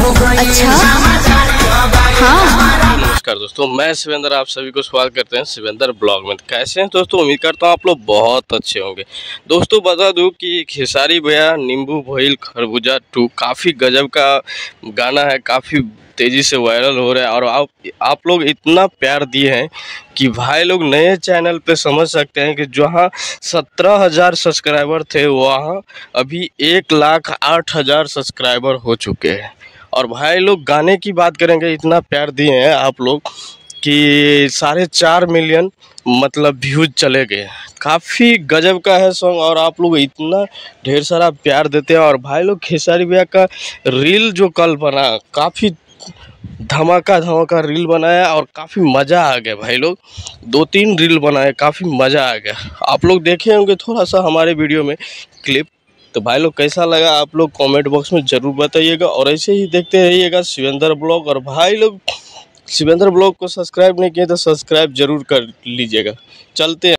अच्छा हाँ। नमस्कार दोस्तों, मैं शिवेंद्र आप सभी को स्वागत करते हैं शिवेंद्र ब्लॉग में। कैसे हैं दोस्तों? उम्मीद करता हूँ आप लोग बहुत अच्छे होंगे। दोस्तों बता दूं कि खेसारी भैया नींबू भइल खरबूजा 2 काफ़ी गजब का गाना है, काफ़ी तेज़ी से वायरल हो रहा है। और आप लोग इतना प्यार दिए हैं कि भाई लोग नए चैनल पे समझ सकते हैं कि जहाँ 17,000 सब्सक्राइबर थे वहाँ अभी 1,08,000 सब्सक्राइबर हो चुके हैं। और भाई लोग गाने की बात करेंगे, इतना प्यार दिए हैं आप लोग कि 4.5 मिलियन मतलब व्यूज चले गए। काफ़ी गजब का है सॉन्ग और आप लोग इतना ढेर सारा प्यार देते हैं। और भाई लोग खेसारी भैया का रील जो कल बना, काफ़ी धमाका रील बनाया और काफ़ी मज़ा आ गया। भाई लोग 2-3 रील बनाए, काफ़ी मज़ा आ गया। आप लोग देखे होंगे थोड़ा सा हमारे वीडियो में क्लिप। तो भाई लोग कैसा लगा आप लोग कमेंट बॉक्स में ज़रूर बताइएगा। और ऐसे ही देखते रहिएगा शिवेंद्र ब्लॉग। और भाई लोग शिवेंद्र ब्लॉग को सब्सक्राइब नहीं किए तो सब्सक्राइब जरूर कर लीजिएगा। चलते हैं।